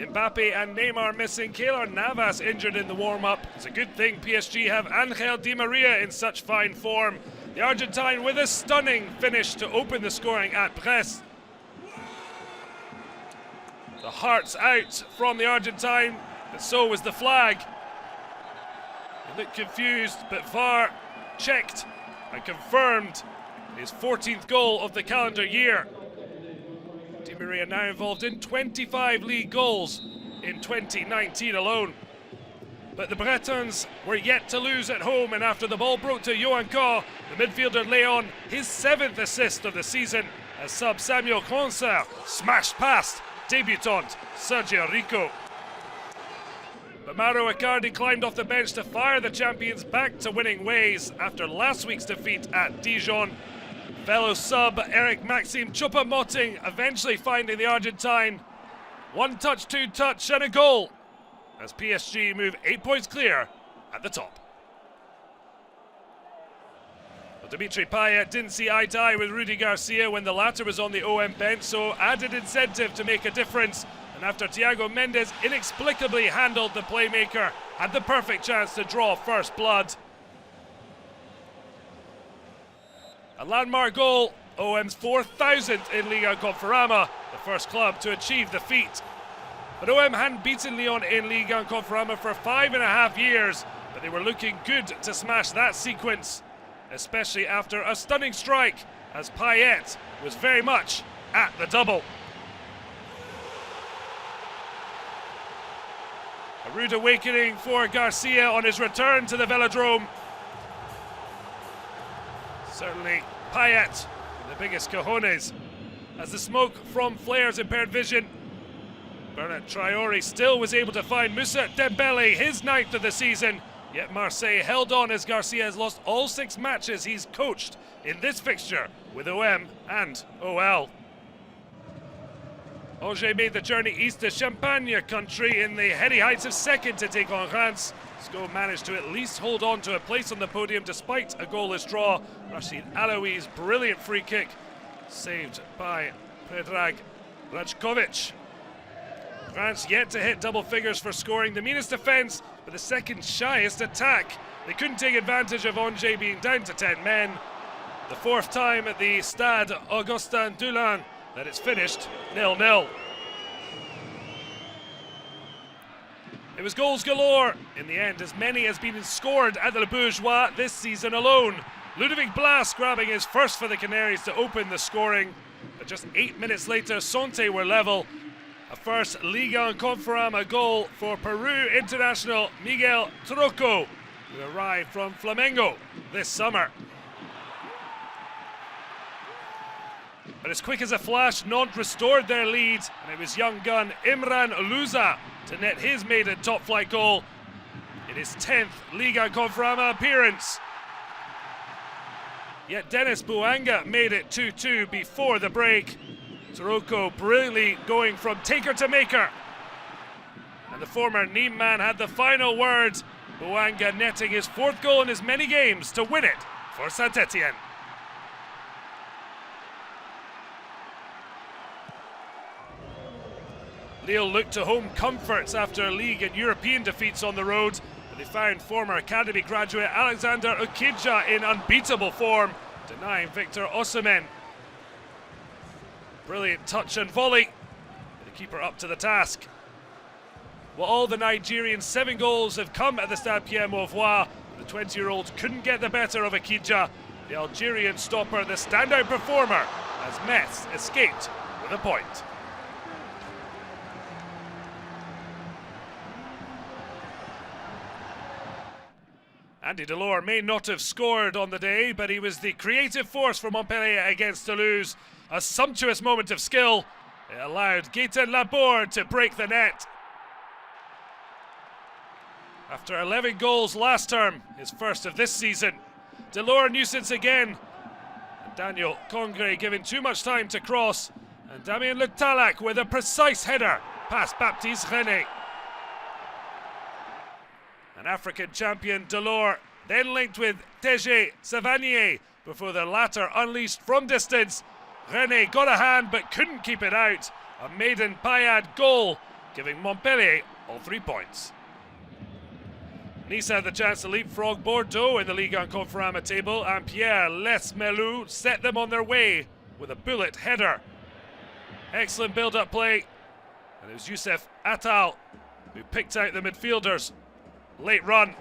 Mbappe and Neymar missing. Keylor Navas injured in the warm-up. It's a good thing PSG have Angel Di Maria in such fine form. The Argentine with a stunning finish to open the scoring at Brest. The heart's out from the Argentine, but so was the flag. He looked confused, but VAR checked and confirmed his 14th goal of the calendar year. Di Maria now involved in 25 league goals in 2019 alone. But the Bretons were yet to lose at home, and after the ball broke to Johan Kah, the midfielder lay on his 7th assist of the season as sub Samuel Concer smashed past debutant Sergio Rico. But Mauro ICARDI climbed off the bench to fire the champions back to winning ways after last week's defeat at Dijon. Fellow sub Eric Maxime Choupo-Moting eventually finding the Argentine. One touch, two touch and a goal as PSG move 8 points clear at the top. Well, Dimitri Payet didn't see eye to eye with Rudy Garcia when the latter was on the OM bench, so added incentive to make a difference. And after Thiago Mendes inexplicably handled the playmaker, had the perfect chance to draw first blood. A landmark goal, OM's 4,000th in Ligue Conforama, the first club to achieve the feat. But OM hadn't beaten Lyon in Ligue Conforama for 5.5 years, but they were looking good to smash that sequence, especially after a stunning strike, as Payet was very much at the double. A rude awakening for Garcia on his return to the Velodrome. Certainly Payet, the biggest cojones. As the smoke from flares impaired vision, Bernat Traoré still was able to find Moussa Dembélé, his 9th of the season. Yet Marseille held on as Garcia has lost all 6 matches he's coached in this fixture with OM and OL. Angers made the journey east to Champagne country in the heady heights of second to take on Reims. SCO managed to at least hold on to a place on the podium despite a goalless draw. Rashid Alaoui's brilliant free kick saved by Predrag Rajkovic. France yet to hit double figures for scoring, the meanest defence but the second shyest attack. They couldn't take advantage of Angers being down to 10 men. The 4th time at the Stade Augustin Dulin that it's finished 0-0. It was goals galore. In the end, as many as been scored at the Le Bourgeois this season alone. Ludovic Blas grabbing his first for the Canaries to open the scoring. But just 8 minutes later, Sonte were level. A first Ligue Conforama goal for Peru international Miguel Troco, who arrived from Flamengo this summer. But as quick as a flash, Nantes restored their lead, and it was young gun Imran Louza to net his maiden top-flight goal in his 10th Liga Conforama appearance. Yet Dennis Bouanga made it 2-2 before the break. Troco brilliantly going from taker to maker. And the former Nîmes man had the final word. Bouanga netting his 4th goal in as many games to win it for Saint-Etienne. Lille looked to home comforts after league and European defeats on the road, but they found former academy graduate Aleksandr Ukidja in unbeatable form, denying Victor Osimhen. Brilliant touch and volley, the keeper up to the task. Well, all the Nigerians' 7 goals have come at the Stade Pierre Mauroy. The 20-year-old couldn't get the better of Ukidja. The Algerian stopper, the standout performer, as Metz escaped with a point. Andy Delors may not have scored on the day, but he was the creative force for Montpellier against Toulouse. A sumptuous moment of skill. It allowed Gaëtan Laborde to break the net. After 11 goals last term, his first of this season. Delors nuisance again. And Daniel Congre given too much time to cross. And Damien Le Talac with a precise header past Baptiste Rennais. An African champion, Delors, then linked with Teje Savanier before the latter unleashed from distance. Rennais got a hand but couldn't keep it out. A maiden Payad goal giving Montpellier all 3 points. Nice had the chance to leapfrog Bordeaux in the Ligue and Conforama table, and Pierre LEES-MELOU set them on their way with a bullet header. Excellent build-up play, and it was Youssef Attal who picked out the midfielders. Late run.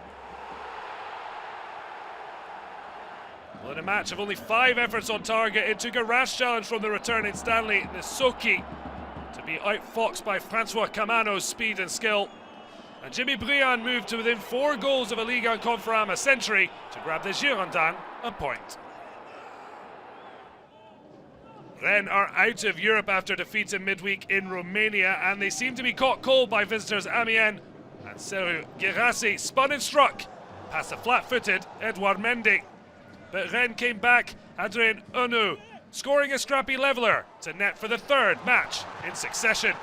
Well, in a match of only 5 efforts on target, it took a rash challenge from the returning Stanley Nsoki to be outfoxed by Francois Camano's speed and skill. And Jimmy Briand moved to within 4 goals of a Ligue and Conforama century to grab the Girondins a point. Rennes are out of Europe after defeat in midweek in Romania, and they seem to be caught cold by visitors Amiens. And Serhou Guirassy spun and struck past the flat-footed Edouard Mendy. But Rennes came back, Adrien Onu scoring a scrappy leveller to net for the 3rd match in succession.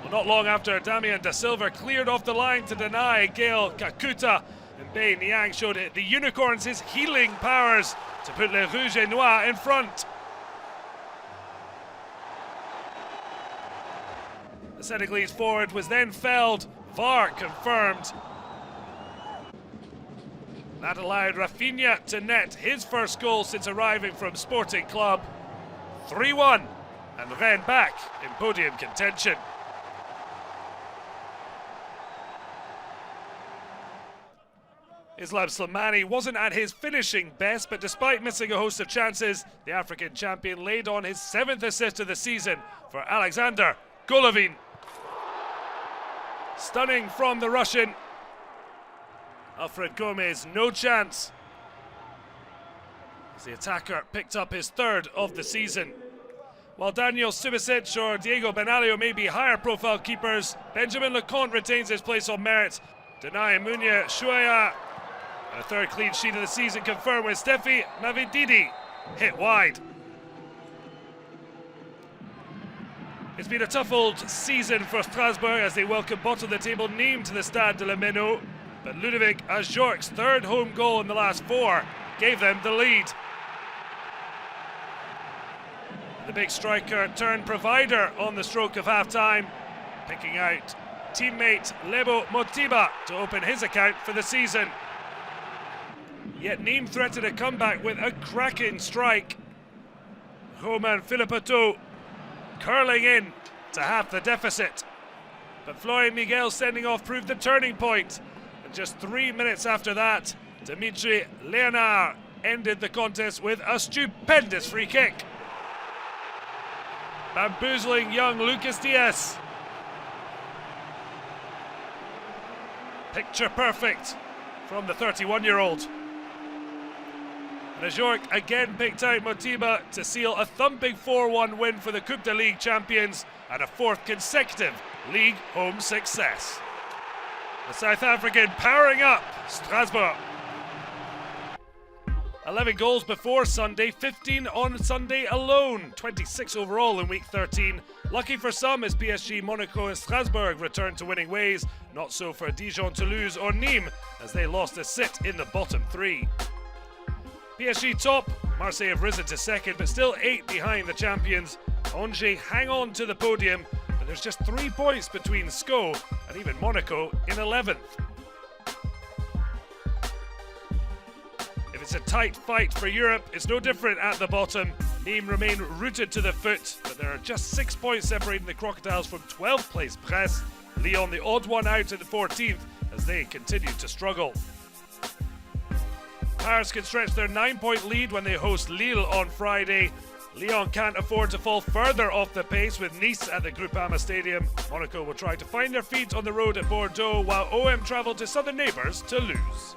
Well, not long after, Damien Da Silva cleared off the line to deny Gael Kakuta, and Bei Niang showed the Unicorns his healing powers to put Les Rouges et Noirs in front. The Senegalese forward was then felled, VAR confirmed. That allowed Rafinha to net his first goal since arriving from Sporting Club. 3-1, and Rennes back in podium contention. Islam Slimani wasn't at his finishing best, but despite missing a host of chances, the African champion laid on his 7th assist of the season for Aleksandr Golovin. Stunning from the Russian. Alfred Gomez, no chance, as the attacker picked up his 3rd of the season. While Daniel Subasic or Diego Benalio may be higher profile keepers, Benjamin Lecomte retains his place on merit, denying Munya Shuaya. And a 3rd clean sheet of the season confirmed with Steffi Mavididi hit wide. It's been a tough old season for Strasbourg as they welcome bottom of the table Nîmes to the Stade de la Méno. But Ludovic Ajorc's 3rd home goal in the last 4 gave them the lead. The big striker turned provider on the stroke of half-time, picking out teammate Lebo Motiba to open his account for the season. Yet Nîmes threatened a comeback with a cracking strike. Romain Philippetou curling in to half the deficit. But Florian Miguel's sending off proved the turning point. And just 3 minutes after that, Dimitri Léonard ended the contest with a stupendous free kick, bamboozling young Lucas Diaz. Picture perfect from the 31-year-old. And Ajorc again picked out Motiba to seal a thumping 4-1 win for the Coupe de Ligue champions and a 4th consecutive league home success. The South African powering up Strasbourg. 11 goals before Sunday, 15 on Sunday alone, 26 overall in week 13. Lucky for some as PSG, Monaco and Strasbourg returned to winning ways. Not so for Dijon, Toulouse or Nîmes as they lost a sit in the bottom 3. PSG top, Marseille have risen to 2nd but still 8 behind the champions. Angers hang on to the podium, but there's just 3 points between SCO and even Monaco in 11th. If it's a tight fight for Europe, it's no different at the bottom. Nîmes remain rooted to the foot, but there are just 6 points separating the Crocodiles from 12th place Brest. Lyon the odd one out at the 14th as they continue to struggle. Paris can stretch their 9-point lead when they host Lille on Friday. Lyon can't afford to fall further off the pace with Nice at the Groupama Stadium. Monaco will try to find their feet on the road at Bordeaux, while OM travel to southern neighbours Toulouse.